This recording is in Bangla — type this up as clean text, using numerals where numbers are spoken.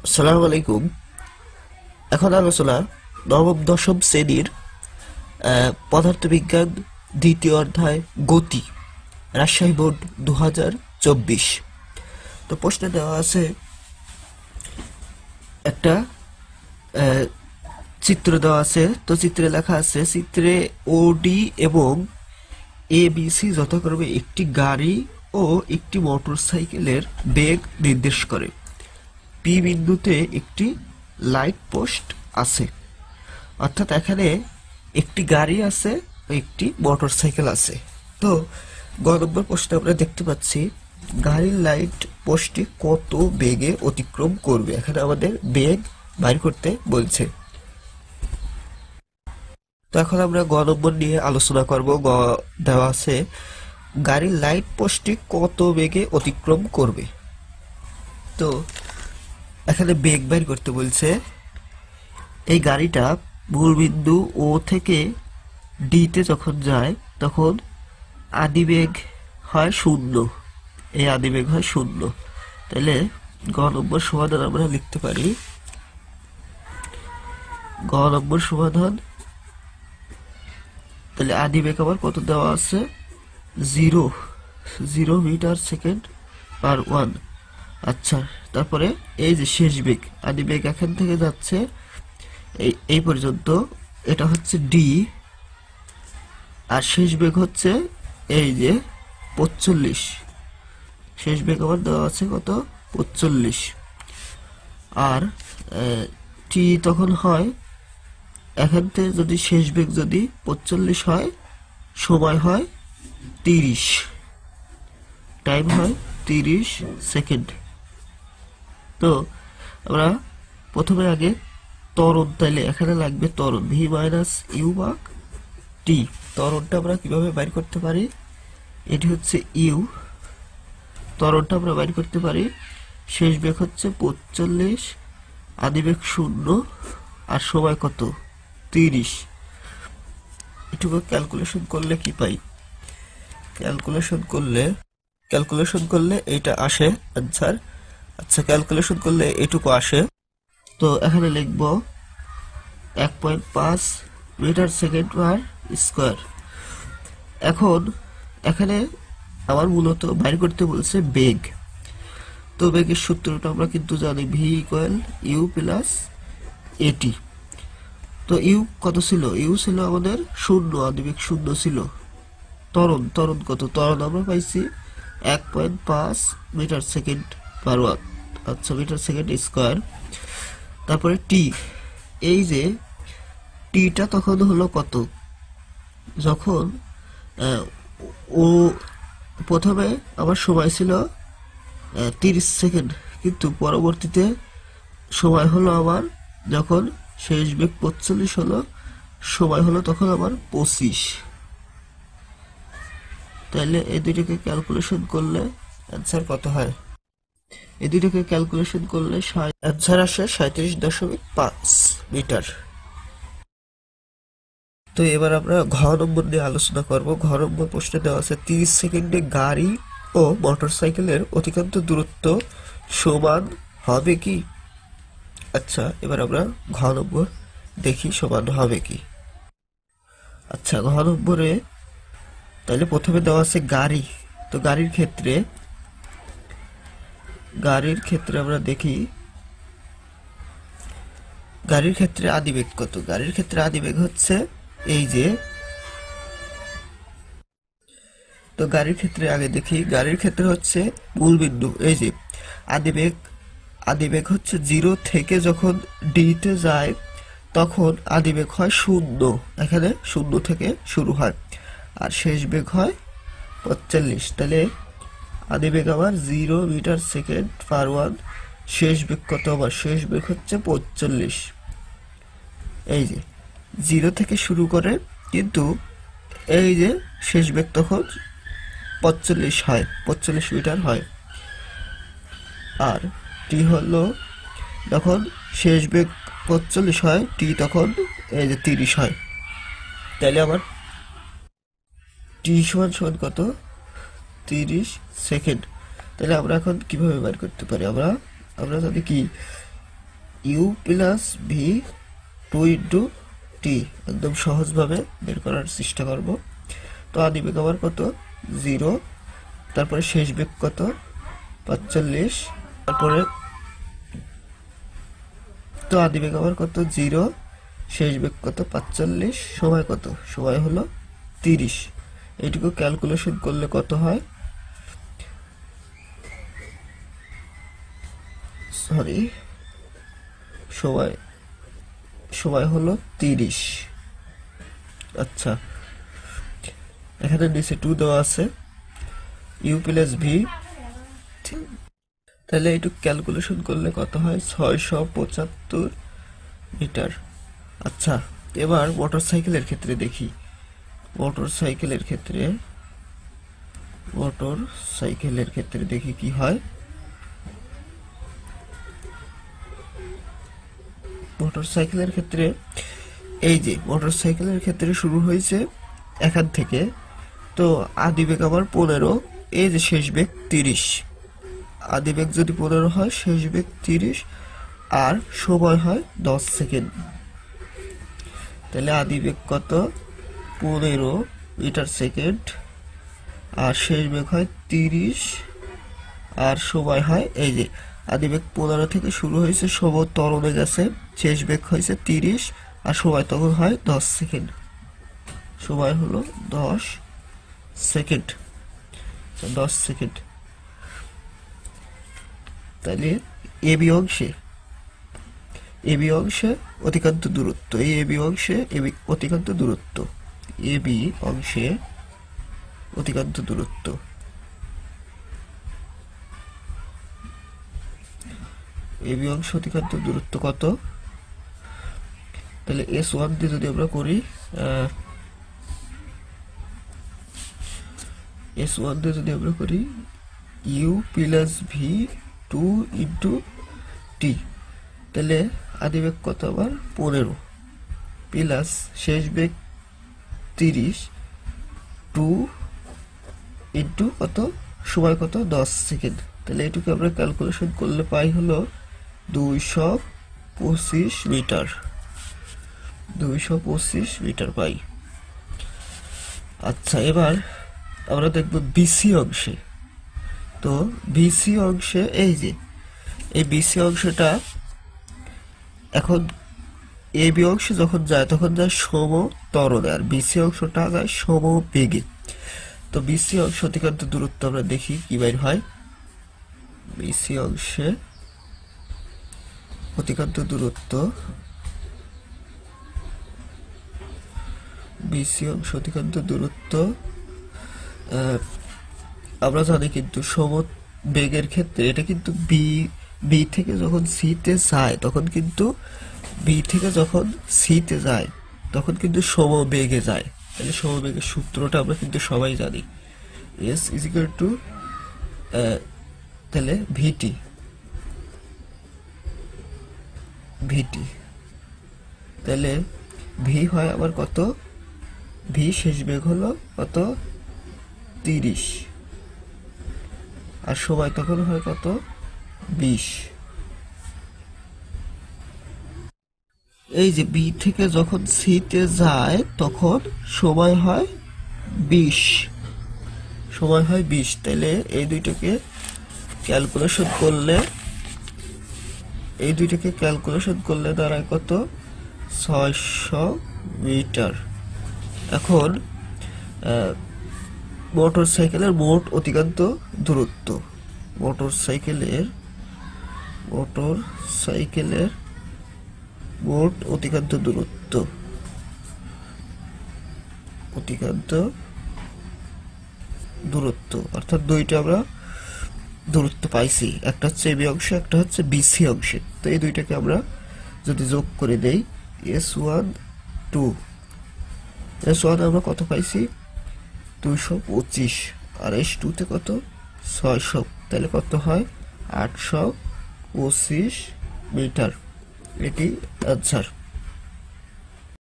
আসসালামু আলাইকুম। এখন আলোচনা নবম দশম শ্রেণীর পদার্থবিজ্ঞান দ্বিতীয় অধ্যায় গতি, রাজশাহী বোর্ড 2024। তো প্রশ্নে দেওয়া আছে একটা চিত্র দেওয়া আছে। তো চিত্রে লেখা আছে, চিত্রে ওডি এবং এবিসি যথাক্রমে একটি গাড়ি ও একটি মোটরসাইকেলের বেগ নির্দেশ করে। পি বিন্দুতে একটি লাইট পোস্ট আছে, অর্থাৎ এখানে একটি গাড়ি আছে ও একটি মোটরসাইকেল আছে। তো গ নম্বর প্রশ্নে আমরা দেখতে পাচ্ছি গাড়ির লাইট পোস্টটি কত বেগে অতিক্রম করবে। এখানে আমাদের বেগ বাইর করতে বলছে। তো এখন আমরা গ নম্বর নিয়ে আলোচনা করব। গ দেওয়া আছে গাড়ির লাইট পোস্টটি কত বেগে অতিক্রম করবে। তো এখানে বেগ বাইর করতে বলছে। এই গাড়িটা মূল বিন্দু ও থেকে ডিতে যখন যায় তখন আদিবেগ হয় 0। এই আদিবেগ হয় 0। তাহলে গ নম্বর সমাধান আমরা লিখতে পারি। গ নম্বর সমাধান, তাহলে আদিবেগ আবার কত দেওয়া আছে? 0 মিটার সেকেন্ড পার 1। আচ্ছা, তারপরে এই যে শেষ বেগ, আদিবেগ এখান থেকে যাচ্ছে এই পর্যন্ত, এটা হচ্ছে ডি, আর শেষ বেগ হচ্ছে এই যে 45। শেষ বেগ আবার দেওয়া আছে কত? 45। আর টি তখন হয়, এখান থেকে যদি শেষ বেগ যদি 45 হয়, সময় হয় 30, টাইম হয় 30 সেকেন্ড। তো আমরা প্রথমে আগে ত্বরণ, তাইলে এখানে লাগবে ত্বরণ ভি মাইনাস ইউ ভাগ টি। ত্বরণটা আমরা কিভাবে বাইর করতে পারি? এটি হচ্ছে ইউ, ত্বরণটা আমরা বাইর করতে পারি। শেষ বেগ হচ্ছে 45, আদিবেগ 0, আর সময় কত? 30। এটুকু ক্যালকুলেশন করলে কি পাই? ক্যালকুলেশন করলে এইটা আসে আনসার। আচ্ছা, ক্যালকুলেশন করলে এটুকু আসে। তো এখানে লিখব 1.5 মিটার সেকেন্ড পার স্কয়ার। এখন এখানে আমার মূলত বাইর করতে বলছে বেগ। তো বেগের সূত্রটা আমরা কিন্তু জানি, ভি ইকুয়াল ইউ প্লাস এটি। তো ইউ কত ছিল? ইউ ছিল আমাদের 0, আদিবেগ 0 ছিল। ত্বরণ কত? ত্বরণ আমরা পাইছি 1.5 মিটার সেকেন্ড পার 1। আচ্ছা, মিটার সেকেন্ড স্কয়ার। তারপরে টি, এই যে টিটা তখন হলো কত? যখন ও প্রথমে আমার সময় ছিল 30 সেকেন্ড, কিন্তু পরবর্তীতে সময় হলো আমার, যখন শেষ বেগ 45 হলো, সময় হলো তখন আমার 25। তাহলে এই দুইটাকে ক্যালকুলেশন করলে অ্যান্সার কত হয়? এই দুইটাকে ক্যালকুলেশন করলে অ্যান্সার আসে 37.5 মিটার। তো এবার আমরা ঘ নম্বর নিয়ে আলোচনা করব। ঘ নম্বর প্রশ্নে দেওয়া আছে 30 সেকেন্ডে গাড়ি ও মোটরসাইকেলের অতিক্রান্ত দূরত্ব সমান হবে কি? আচ্ছা, এবার আমরা ঘ নম্বর দেখি সমান হবে কি। আচ্ছা, ঘ নম্বরে তাহলে প্রথমে দেওয়া আছে গাড়ি। তো গাড়ির ক্ষেত্রে আমরা দেখি, গাড়ির ক্ষেত্রে আদিবেগ কত? গাড়ির ক্ষেত্রে আদিবেগ হচ্ছে এই যে, তো গাড়ির ক্ষেত্রে আগে দেখি, গাড়ির ক্ষেত্রে হচ্ছে মূল বিন্দু, এই যে আদিবেগ হচ্ছে 0 থেকে যখন ডিতে যায় তখন আদিবেগ হয় 0। এখানে 0 থেকে শুরু হয়, আর শেষ বেগ হয় 45। তাহলে আদিবেগ আবার 0 মিটার সেকেন্ড পার 1। শেষ বেগ কত? আবার শেষ বেগ হচ্ছে 45। এই যে 0 থেকে শুরু করে, কিন্তু এই যে শেষ বেগ তখন 45 হয়, 45 মিটার হয়। আর টি হলো যখন শেষ বেগ 45 হয়, টি তখন এই যে 30 হয়। তাহলে আবার টি সমান সমান কত? 30 সেকেন্ড। তাহলে আমরা এখন কিভাবে বের করতে পারি? আমরা জানি কি you plus V 2 into T, একদম সহজভাবে বের করার চেষ্টা করব। তো আদি বেগ আবার কত 0, তারপরে শেষ বেগ কত 45, তারপরে তো আদি বেগ আবার কত 0, শেষ বেগ কত 45, সময় কত, সময় হলো 30। এইটুকু ক্যালকুলেশন করলে কত হয়, সরি সময় হলো 30। আচ্ছা, এখানে নিচে 2 দেওয়া আছে, ইউ প্লাস ভি, তাহলে এইটুকু ক্যালকুলেশন করলে কত হয় 675 মিটার। আচ্ছা, এবার মোটর সাইকেলের ক্ষেত্রে দেখি। মোটর সাইকেলের ক্ষেত্রে দেখি কি হয়। মোটর সাইকেলের ক্ষেত্রে এই যে মোটর সাইকেলের ক্ষেত্রে শুরু হয়েছে এখান থেকে, তো আদি বেগ আবার 15, এই যে শেষ বেগ 30। আদি বেগ যদি 15 হয়, শেষ বেগ 30, আর সময় হয় 10 সেকেন্ড। তাহলে আদি বেগ কত 15 মিটার সেকেন্ড, আর শেষ বেগ হয় 30, আর সময় হয় এই যে আদি বেগ 15 থেকে শুরু হয়েছে, সময় ত্বরণে গেছে, শেষ বেগ হয়েছে 30, আর সময় তখন হয় 10 সেকেন্ড। সময় হলো 10 সেকেন্ড, 10 সেকেন্ড। তাহলে এবি অংশে অতিক্রান্ত দূরত্ব, এই এবি অংশে অতিক্রান্ত দূরত্ব, এবি অংশে অতিক্রান্ত দূরত্ব, এবি অংশ অতিক্রান্ত দূরত্ব কত, তাহলে S1 দিয়ে যদি আমরা করি, S1 দিয়ে যদি আমরা করি you plus V 2 into T, তাহলে আদি বেগ কত আবার 15 প্লাস শেষ বেগ 30, 2 ইন্টু কত, সময় কত 10 সেকেন্ড। তাহলে এটুকু আমরা ক্যালকুলেশন করলে পাই হলো 225 মিটার, 225 মিটার পাই। আচ্ছা, এবার আমরা দেখব বিসি অংশে। তো বিসি অংশে এই যে এই বিসি অংশটা এখন এবি অংশে যখন যায় তখন যায় সম ত্বরণে, আর বিসি অংশটা যায় সম বেগে। তো বিসি অংশ অতিক্রান্ত দূরত্ব আমরা দেখি কি বাইর হয়। বিসি অংশে অতিক্রান্ত দূরত্ব, বিসি অংশ অতিক্রান্ত দূরত্ব আমরা জানি কিন্তু সম বেগের ক্ষেত্রে এটা কিন্তু বি থেকে যখন সিতে যায় তখন কিন্তু তখন কিন্তু সমবেগে যায়। তাহলে সমবেগের সূত্রটা আমরা কিন্তু সবাই জানি, S ইজ ইকুয়াল টু তাহলে ভিটি, তাহলে ভি হয় আবার কত, ভি শেষ বেগ হলো কত 30, আর সময় তখন হয় কত 20। এই যে বি থেকে যখন সিতে যায় তখন সময় হয় 20, তাহলে এই দুইটাকে ক্যালকুলেশন করলে দাঁড়ায় কত 600 মিটার। এখন মোটর সাইকেলের মোট অতিক্রান্ত দূরত্ব, মোটর সাইকেলের মোট অতিক্রান্ত দূরত্ব অর্থাৎ দুইটা আমরা দূরত্ব পাইছি, একটা হচ্ছে এবি অংশ, একটা হচ্ছে বিসি অংশে। তো এই দুইটাকে আমরা যদি যোগ করে দেই, S1 আমরা কত পাইছি 225, আর S2 তে কত 600, তাহলে কত হয় 825 মিটার। এটি আনসার।